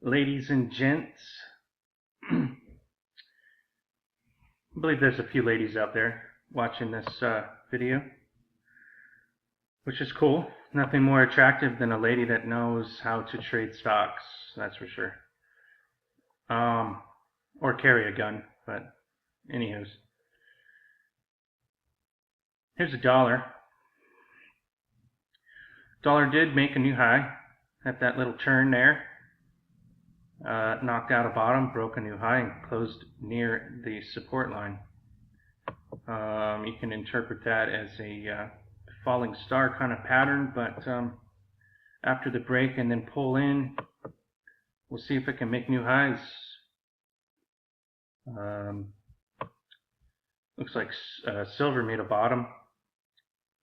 Ladies and gents, I believe there's a few ladies out there watching this video, which is cool. Nothing more attractive than a lady that knows how to trade stocks, that's for sure. Or carry a gun, but anywho's. Here's a dollar. Dollar did make a new high at that little turn there. Knocked out a bottom, broke a new high, and closed near the support line. You can interpret that as a falling star kind of pattern, but after the break and then pull in, we'll see if it can make new highs. Looks like silver made a bottom,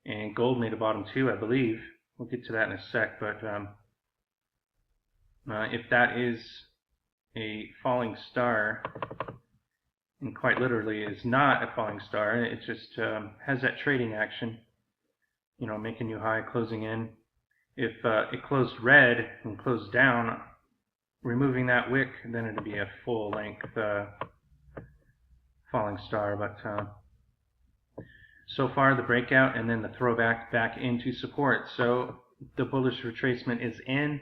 and gold made a bottom too, I believe. We'll get to that in a sec, but if that is a falling star, and quite literally is not a falling star, it just has that trading action, you know, making new high, closing in. If it closed red and closed down, removing that wick, then it'd be a full length falling star. But so far the breakout and then the throwback back into support. So the bullish retracement is in.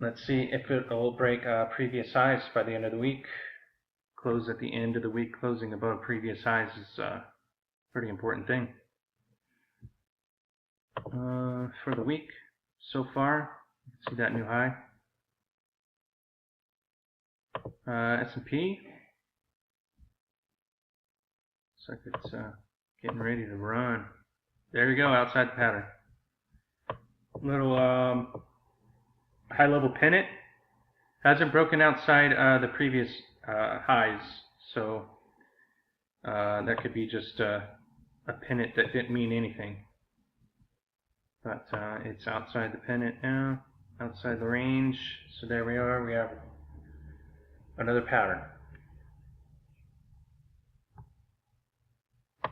Let's see if it will break previous highs by the end of the week. Close at the end of the week, closing above previous highs is a pretty important thing. For the week so far, see that new high. S&P. Looks like it's getting ready to run. There you go, outside the pattern. Little high-level pennant. Hasn't broken outside the previous highs, so that could be just a pennant that didn't mean anything. But it's outside the pennant now, outside the range. So there we are. We have another pattern.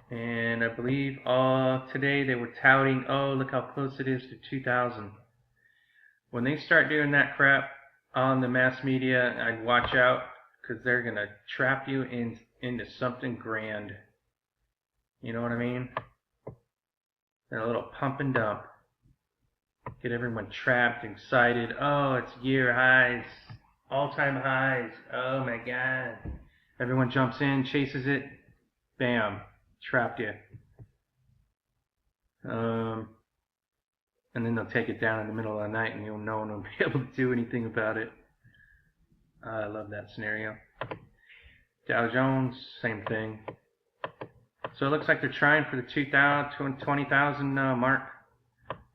And I believe today they were touting, oh, look how close it is to 2,000. When they start doing that crap on the mass media, I'd watch out, because they're going to trap you into something grand. You know what I mean? They're a little pump and dump. Get everyone trapped, excited. Oh, it's year highs, all-time highs. Oh my God. Everyone jumps in, chases it. Bam. Trapped you. And then they'll take it down in the middle of the night and you'll no one will be able to do anything about it. I love that scenario. Dow Jones, same thing. So it looks like they're trying for the 20,000 mark.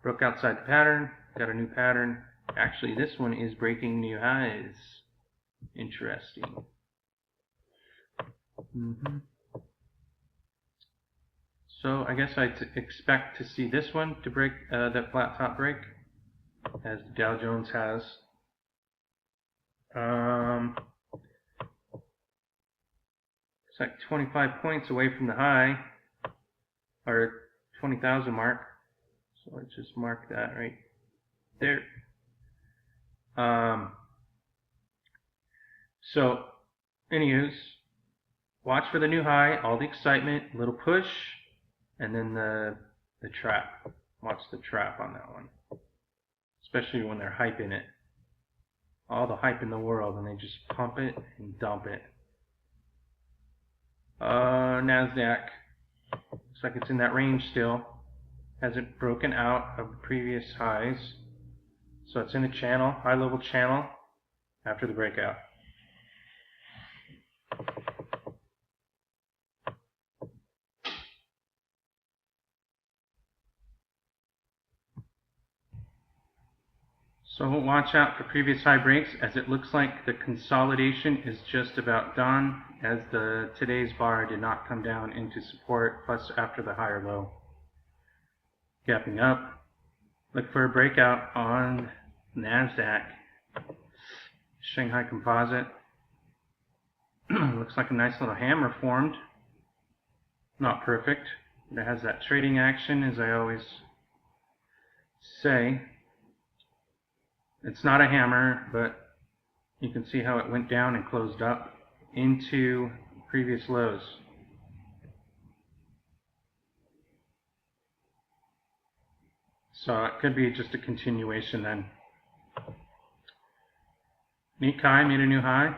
Broke outside the pattern, got a new pattern. Actually, this one is breaking new highs. Interesting. So I guess I'd expect to see this one to break that flat top break, as the Dow Jones has. It's like 25 points away from the high, or 20,000 mark. So let's just mark that right there. So, anywho's, watch for the new high, all the excitement, little push, and then the trap. Watch the trap on that one. Especially when they're hyping it. All the hype in the world, and they just pump it and dump it. NASDAQ. Looks like it's in that range still. Hasn't broken out of the previous highs. So it's in a channel, high level channel, after the breakout. So watch out for previous high breaks, as it looks like the consolidation is just about done, as today's bar did not come down into support, plus after the higher low. Gapping up. Look for a breakout on NASDAQ. Shanghai Composite. Looks like a nice little hammer formed. Not perfect. It has that trading action, as I always say. It's not a hammer, but You can see how it went down and closed up into previous lows. So it could be just a continuation then. Nikkei made a new high.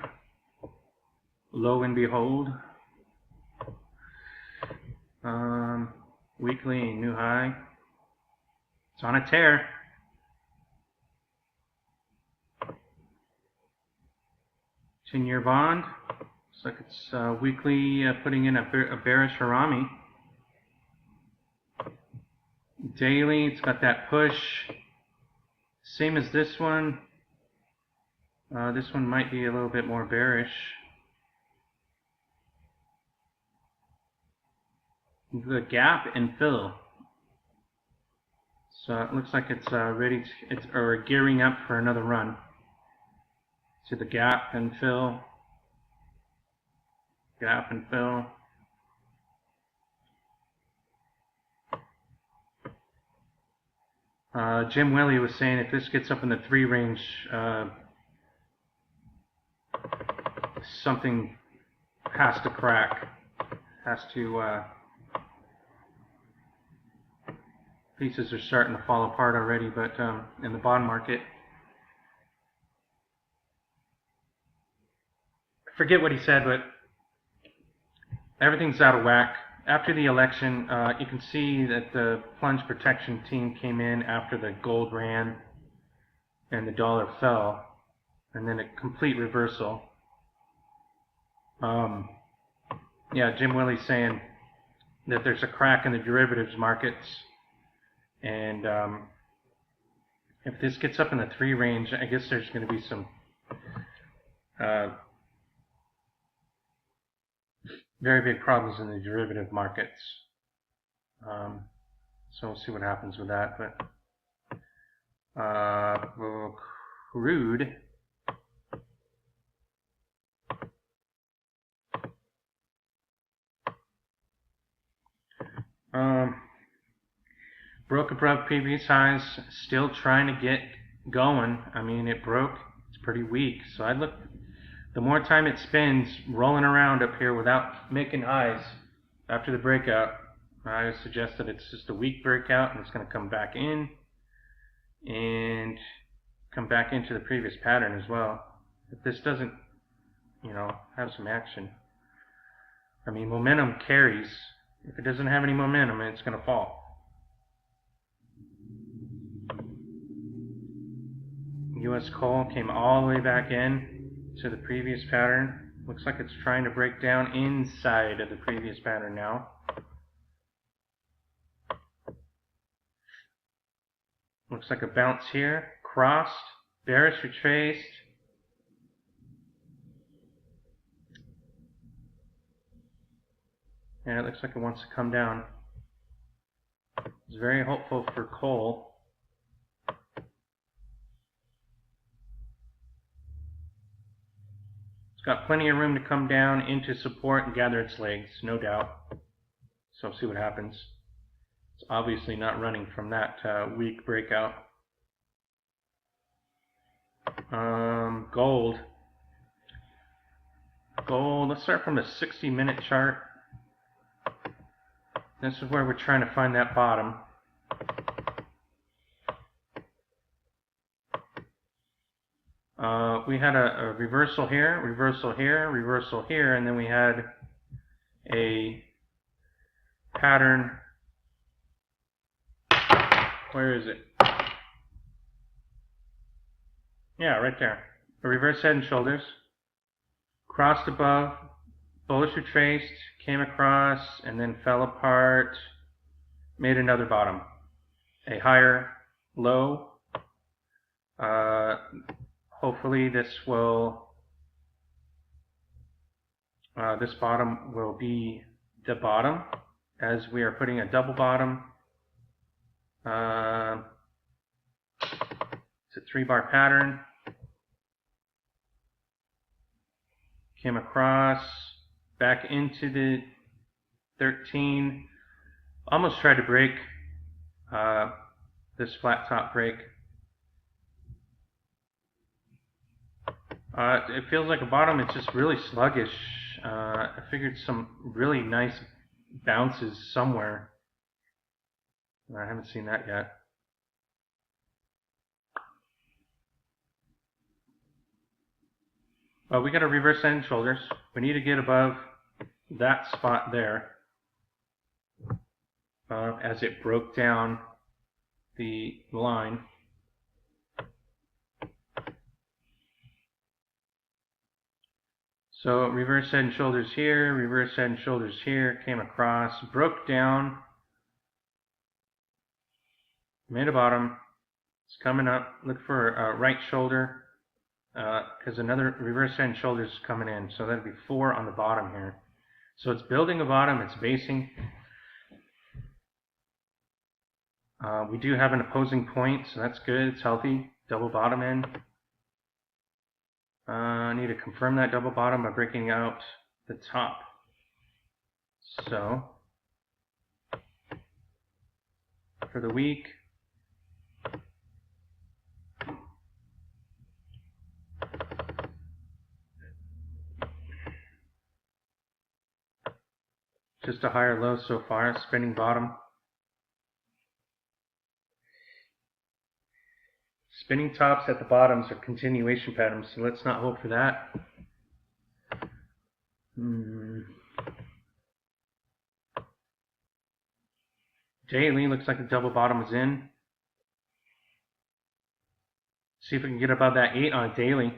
Lo and behold. Weekly new high. It's on a tear. 10-year bond. Looks like it's weekly putting in a bearish harami. Daily, it's got that push. Same as this one. This one might be a little bit more bearish. The gap and fill. So it looks like it's ready to, or gearing up for another run. To the gap and fill. Gap and fill. Jim Willie was saying if this gets up in the 3 range, something has to crack. Has to, pieces are starting to fall apart already, but in the bond market. I forget what he said, but everything's out of whack. After the election, you can see that the plunge protection team came in after the gold ran and the dollar fell, and then a complete reversal. Yeah, Jim Willie's saying that there's a crack in the derivatives markets, and if this gets up in the 3 range, I guess there's going to be some very big problems in the derivative markets. So we'll see what happens with that. But crude. Broke above previous highs, still trying to get going. I mean, it broke. It's pretty weak. So I'd look. The more time it spends rolling around up here without making highs after the breakout, I would suggest that it's just a weak breakout and it's going to come back in and come back into the previous pattern as well. If this doesn't, have some action. I mean, momentum carries. If it doesn't have any momentum, it's going to fall. US coal came all the way back in to the previous pattern. Looks like it's trying to break down inside of the previous pattern now. Looks like a bounce here. Crossed. Bearish retraced. And it looks like it wants to come down. It's very hopeful for coal. Got plenty of room to come down into support and gather its legs, no doubt. So see what happens. It's obviously not running from that weak breakout. Gold. Gold, let's start from the 60-minute chart. This is where we're trying to find that bottom. We had a reversal here, reversal here, reversal here, and then we had a pattern. Where is it? Yeah, right there. A reverse head and shoulders. Crossed above, bullish retraced, came across, and then fell apart, made another bottom. A higher low. Hopefully this bottom will be the bottom, as we are putting a double bottom. It's a 3-bar pattern. Came across, back into the 13. Almost tried to break this flat top break. It feels like a bottom. It's just really sluggish. I figured some really nice bounces somewhere. I haven't seen that yet. We got a reverse head and shoulders. We need to get above that spot there as it broke down the line. So reverse head and shoulders here, reverse head and shoulders here, came across, broke down, made a bottom. It's coming up. Look for a right shoulder because another reverse head and shoulders is coming in. So that'd be 4 on the bottom here. So it's building a bottom. It's basing. We do have an opposing point, so that's good. It's healthy. Double bottom in. I need to confirm that double bottom by breaking out the top. So for the week, just a higher low so far, spinning bottom. Spinning tops at the bottoms are continuation patterns, so let's not hope for that. Daily looks like the double bottom is in. See if we can get above that 8 on a daily.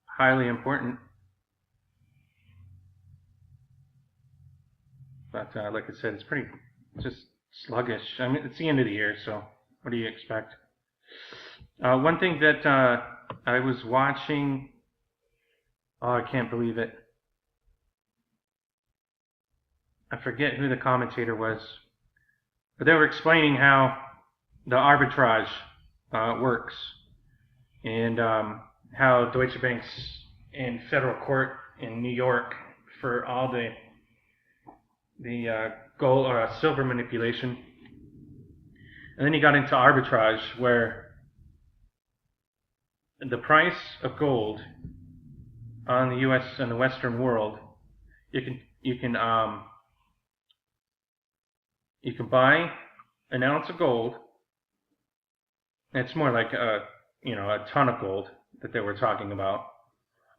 Highly important. But like I said, it's pretty just sluggish. I mean, it's the end of the year, so what do you expect? One thing that I was watching, oh, I can't believe it. I forget who the commentator was, but they were explaining how the arbitrage works and how Deutsche Bank's in federal court in New York for all the gold or silver manipulation. And then he got into arbitrage where the price of gold on the U.S. and the Western world, you can buy an ounce of gold. It's more like a ton of gold that they were talking about.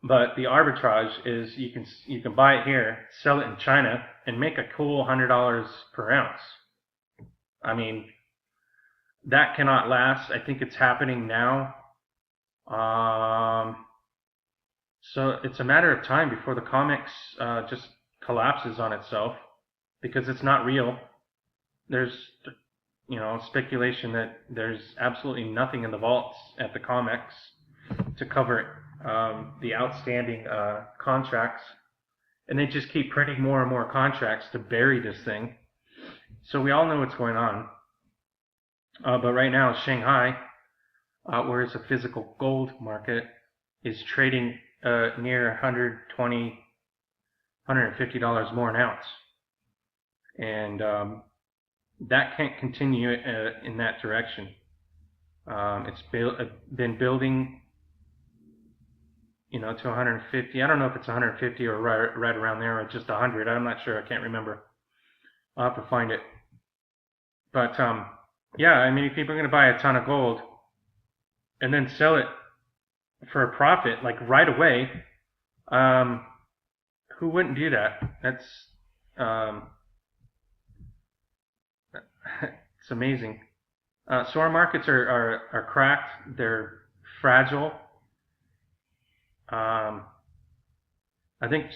But the arbitrage is you can buy it here, sell it in China, and make a cool $100 per ounce. I mean, that cannot last. I think it's happening now. So it's a matter of time before the COMEX just collapses on itself because it's not real. There's speculation that there's absolutely nothing in the vaults at the COMEX to cover the outstanding contracts, and they just keep printing more and more contracts to bury this thing. So we all know what's going on. But right now, Shanghai, where it's a physical gold market, is trading near $120, $150 more an ounce. And that can't continue in that direction. It's been building, to 150. I don't know if it's 150 or right around there, or just 100. I'm not sure. I can't remember. I'll have to find it. But yeah, I mean, if people are going to buy a ton of gold and then sell it for a profit, like right away, who wouldn't do that? That's it's amazing. So our markets are cracked. They're fragile. I think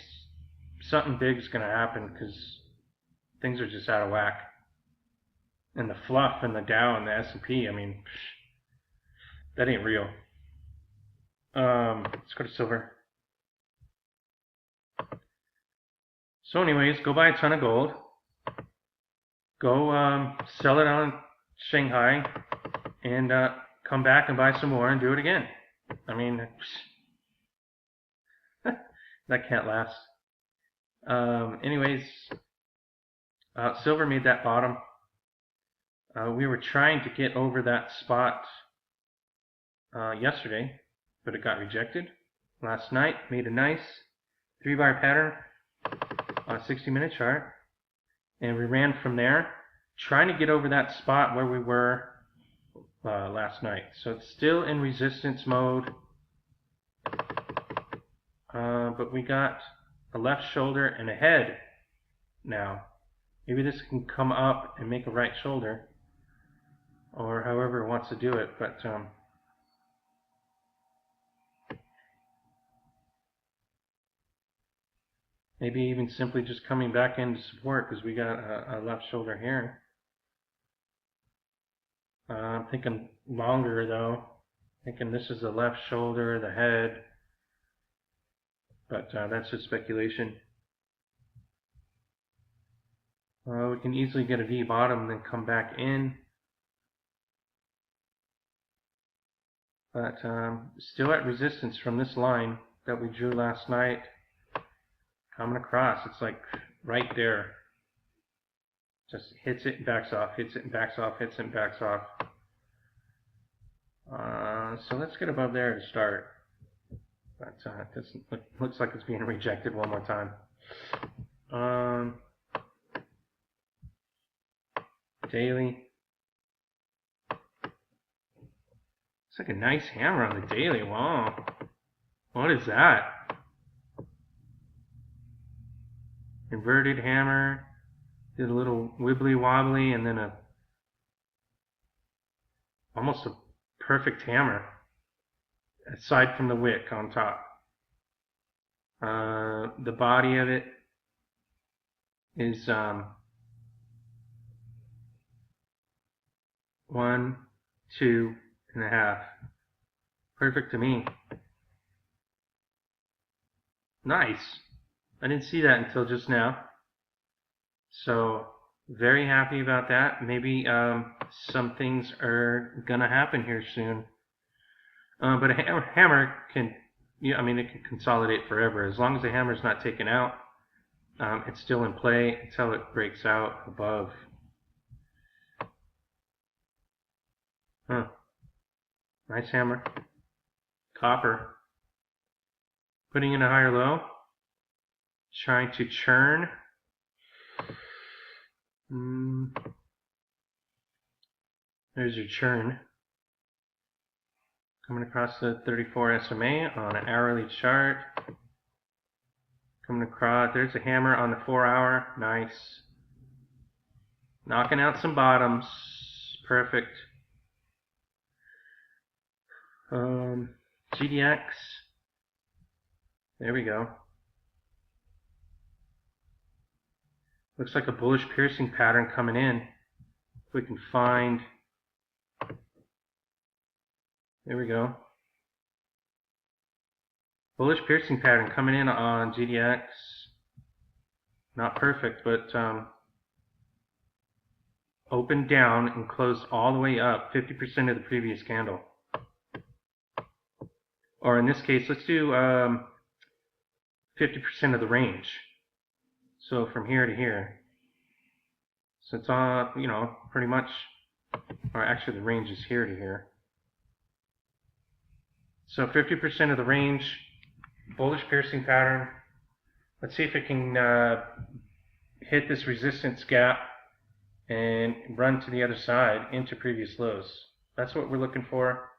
something big is going to happen because things are just out of whack. And the fluff and the Dow and the S&P, I mean, that ain't real. Let's go to silver. So anyways, go buy a ton of gold. Go sell it on Shanghai and come back and buy some more and do it again. I mean, that can't last. Anyways, silver made that bottom. We were trying to get over that spot yesterday, but it got rejected. last night, made a nice 3-bar pattern on a 60-minute chart, and we ran from there, trying to get over that spot where we were last night. So it's still in resistance mode, but we got a left shoulder and a head now. Maybe this can come up and make a right shoulder, or however it wants to do it, but maybe even simply just coming back into support, because we got a left shoulder here. I'm thinking longer though, thinking this is the left shoulder, the head, but that's just speculation. We can easily get a V bottom, then come back in. But still at resistance from this line that we drew last night. Coming across, it's like right there. Just hits it and backs off, hits it and backs off, hits it and backs off. So let's get above there to start. But it looks like it's being rejected one more time. Daily. It's like a nice hammer on the daily. Wow. What is that? Inverted hammer. Did a little wibbly wobbly and then almost a perfect hammer. Aside from the wick on top. The body of it is 1, 2.5. Perfect to me. Nice. I didn't see that until just now. So, very happy about that. Maybe some things are gonna happen here soon. But a hammer can, it can consolidate forever. As long as the hammer's not taken out, it's still in play until it breaks out above. Huh. Nice hammer. Copper. Putting in a higher low. Trying to churn. There's your churn. Coming across the 34 SMA on an hourly chart. Coming across, there's a hammer on the 4-hour. Nice. Knocking out some bottoms. Perfect. GDX. There we go. Looks like a bullish piercing pattern coming in. If we can find. There we go. Bullish piercing pattern coming in on GDX. Not perfect, but opened down and closed all the way up 50% of the previous candle. Or in this case, let's do 50% of the range. So from here to here. So it's all, pretty much, or actually the range is here to here. So 50% of the range, bullish piercing pattern. Let's see if it can hit this resistance gap and run to the other side into previous lows. That's what we're looking for.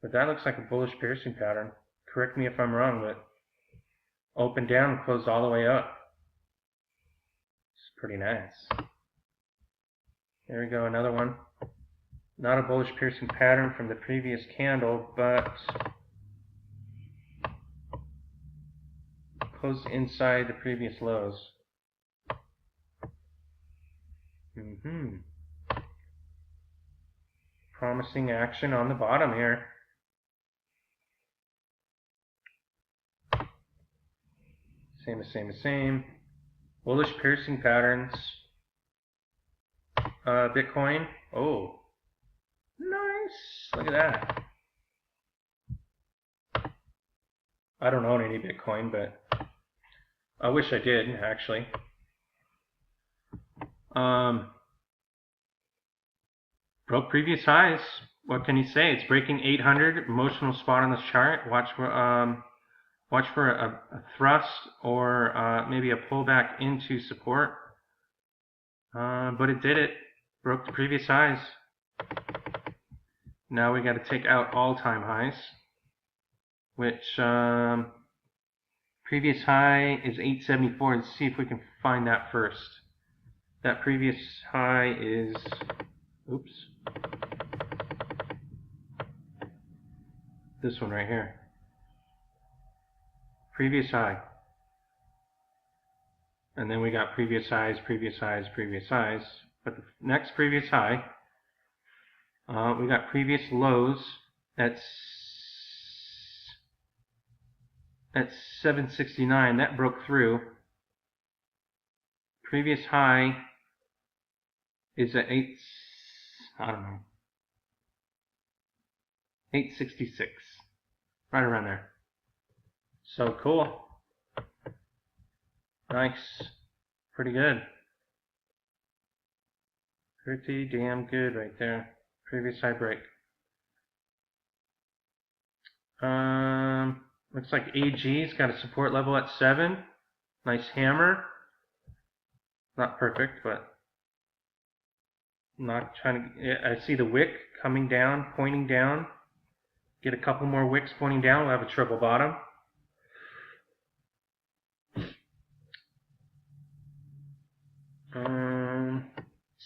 But that looks like a bullish piercing pattern. Correct me if I'm wrong, but open down and closed all the way up. It's pretty nice. There we go, another one. Not a bullish piercing pattern from the previous candle, but closed inside the previous lows. Promising action on the bottom here. Same. Bullish piercing patterns. Bitcoin. Oh, nice. Look at that. I don't own any Bitcoin, but I wish I did, actually. Broke previous highs. what can you say? It's breaking 800, emotional spot on this chart. Watch for a thrust or maybe a pullback into support. But it did it. Broke the previous highs. Now we got to take out all-time highs, which previous high is 874. Let's see if we can find that first. That previous high is, oops, this one right here. Previous high. And then we got previous highs, previous highs, previous highs. But the next previous high, we got previous lows. That's 769. That broke through. Previous high is at 866. Right around there. So cool. Nice. Pretty good. Pretty damn good right there. Previous high break. Looks like AG's got a support level at 7. Nice hammer. Not perfect, but not trying to. I see the wick coming down, pointing down. Get a couple more wicks pointing down. We'll have a triple bottom.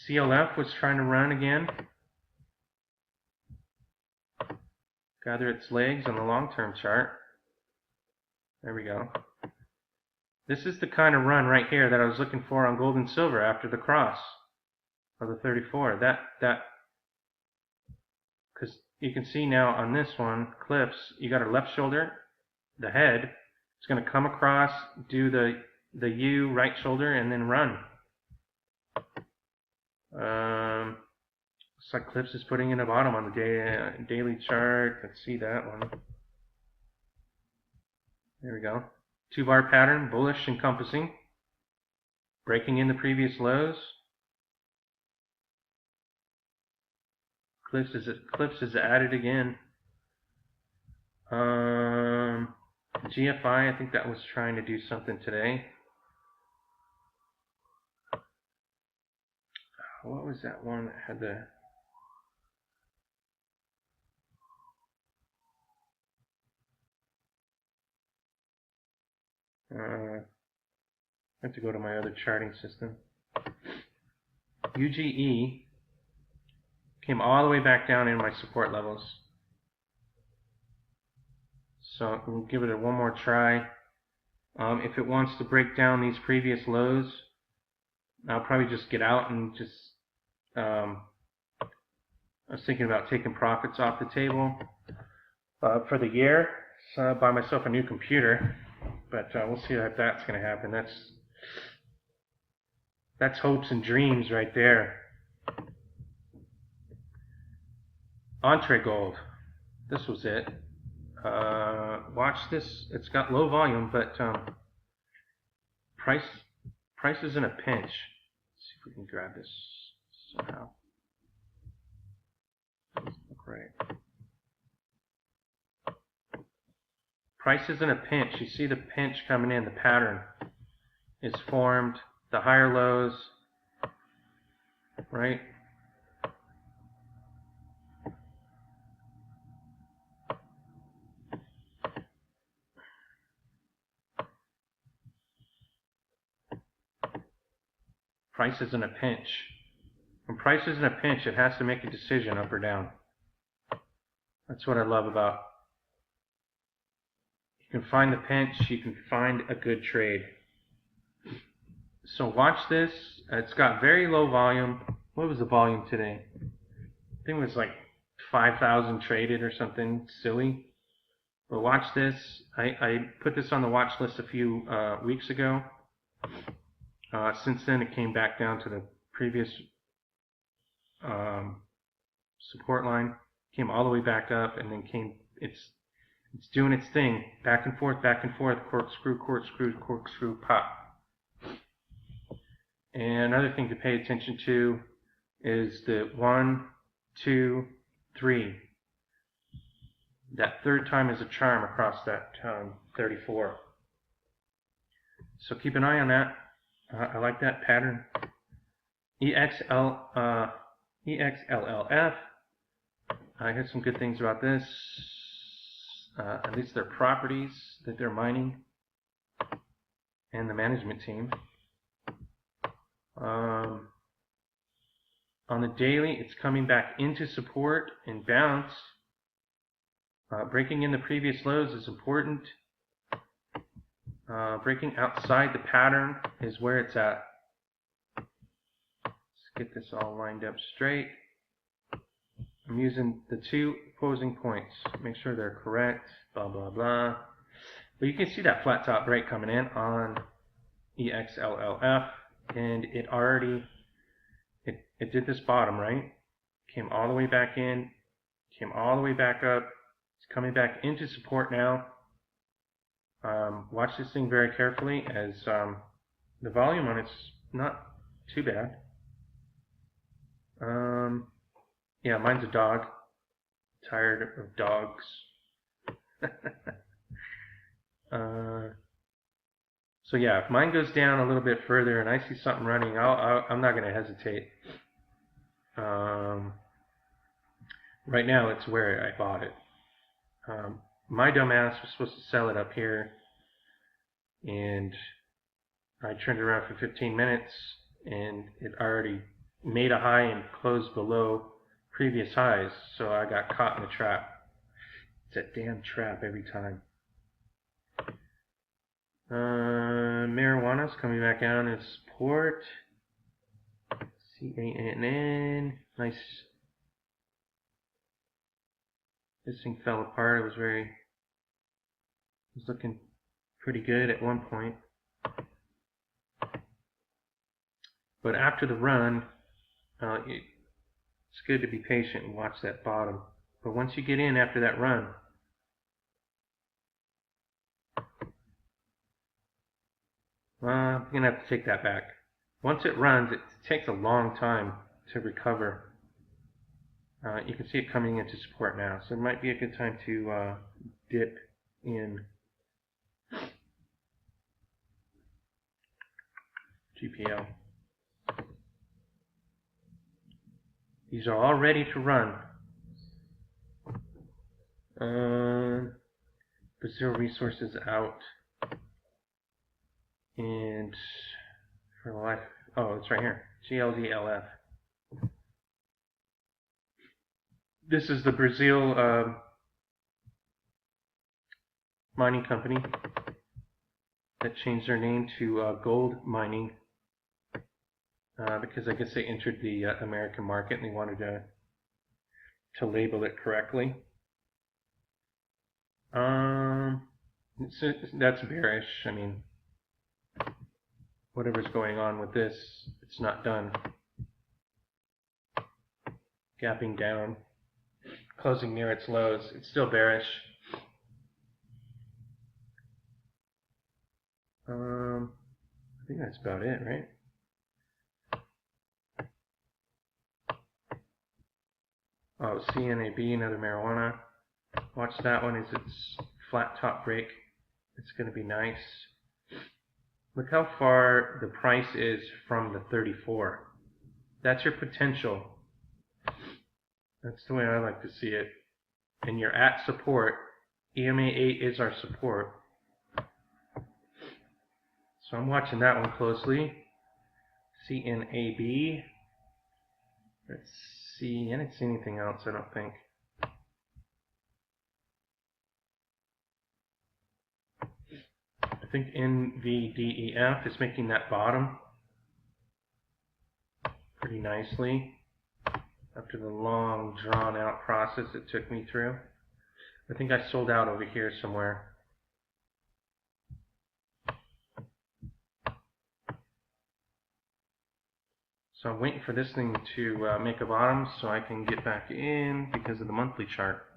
CLF was trying to run again. Gather its legs on the long-term chart. There we go. This is the kind of run right here that I was looking for on gold and silver after the cross of the 34. Because you can see now on this one, clips, you got a left shoulder, the head. It's going to come across, do the U right shoulder, and then run. Looks like Clips is putting in a bottom on the daily chart. Let's see that one. There we go. 2-bar pattern, bullish encompassing. Breaking in the previous lows. Clips is added again. GFI, I think that was trying to do something today. What was that one that had the... I have to go to my other charting system. UGE came all the way back down in my support levels. So we'll give it one more try. If it wants to break down these previous lows, I'll probably just get out and just... I was thinking about taking profits off the table for the year. So I'll buy myself a new computer. But we'll see if that's going to happen. That's hopes and dreams right there. Entree gold. This was it. Watch this. It's got low volume, but price is in a pinch. Let's see if we can grab this somehow. Doesn't look right. Price is in a pinch. You see the pinch coming in. The pattern is formed. The higher lows, right? Price is in a pinch. When price is in a pinch, it has to make a decision up or down. That's what I love about. You can find the pinch, you can find a good trade. So watch this. It's got very low volume. What was the volume today? I think it was like 5,000 traded or something silly. But watch this. I put this on the watch list a few weeks ago. Since then, it came back down to the previous support line. Came all the way back up, and then came. It's doing its thing, back and forth, corkscrew, corkscrew, corkscrew, pop. And another thing to pay attention to is the 1, 2, 3. That third time is a charm across that 34. So keep an eye on that. I like that pattern. EXLLF. I heard some good things about this. At least their properties that they're mining and the management team. On the daily, it's coming back into support and bounce. Breaking in the previous lows is important. Breaking outside the pattern is where it's at. Let's get this all lined up straight. I'm using the 2 opposing points. Make sure they're correct. Blah, blah, blah. But you can see that flat top break coming in on EXLLF. And it already, it did this bottom, right? Came all the way back in. Came all the way back up. It's coming back into support now. Watch this thing very carefully as the volume on it's not too bad. Yeah, mine's a dog. Tired of dogs. So yeah, if mine goes down a little bit further and I see something running, I'm not going to hesitate. Right now, it's where I bought it. My dumbass was supposed to sell it up here, and I turned around for 15 minutes, and it already made a high and closed below previous highs, so I got caught in the trap. It's a damn trap every time. Marijuana's coming back down in support. CANN, nice. This thing fell apart. It was looking pretty good at one point. But after the run, it's good to be patient and watch that bottom. But once you get in after that run, I'm going to have to take that back. Once it runs, it takes a long time to recover. You can see it coming into support now, so it might be a good time to dip in. GPL. These are all ready to run. Brazil Resources out. And for life, oh, it's right here. GLDLF. This is the Brazil mining company that changed their name to gold mining because I guess they entered the American market and they wanted to label it correctly. That's bearish. I mean, whatever's going on with this, it's not done. Gapping down, closing near its lows. It's still bearish. I think that's about it, right? Oh, CNAB, another marijuana. Watch that one as its flat top break. It's going to be nice. Look how far the price is from the 34. That's your potential. That's the way I like to see it. And you're at support. EMA 8 is our support. So I'm watching that one closely. CNAB. Let's see. I didn't see anything else, I don't think. I think NVDEF is making that bottom pretty nicely after the long drawn out process it took me through. I think I sold out over here somewhere. So I'm waiting for this thing to make a bottom so I can get back in because of the monthly chart.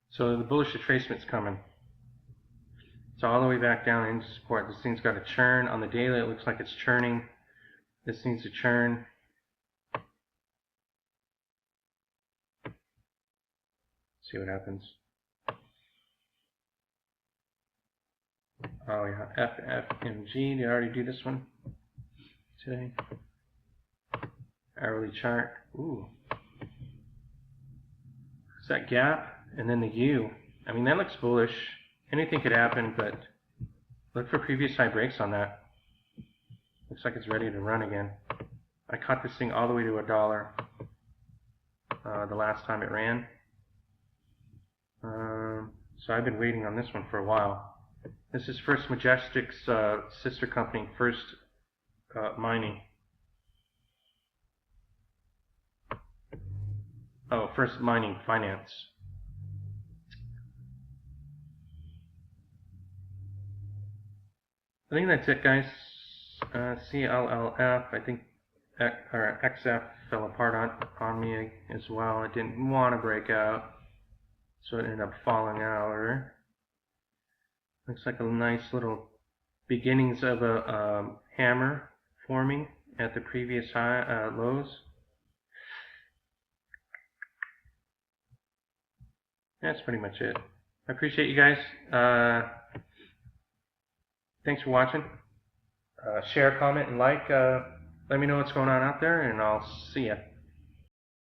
So the bullish retracement's coming. It's all the way back down into support. This thing's got a churn on the daily. It looks like it's churning. This needs to churn. See what happens. Oh yeah, F, F, and G. Did I already do this one today? Hourly chart. Ooh. It's that gap, and then the U. I mean, that looks bullish. Anything could happen, but look for previous high breaks on that. Looks like it's ready to run again. I caught this thing all the way to $1 the last time it ran. So I've been waiting on this one for a while. This is First Majestic's sister company, First Mining. Oh, First Mining Finance. I think that's it, guys. CLLF, I think, or XF fell apart on me as well. It didn't want to break out, so it ended up falling out. Looks like a nice little beginnings of a hammer forming at the previous high lows. That's pretty much it. I appreciate you guys. Thanks for watching. Share, comment, and like. Let me know what's going on out there, and I'll see ya.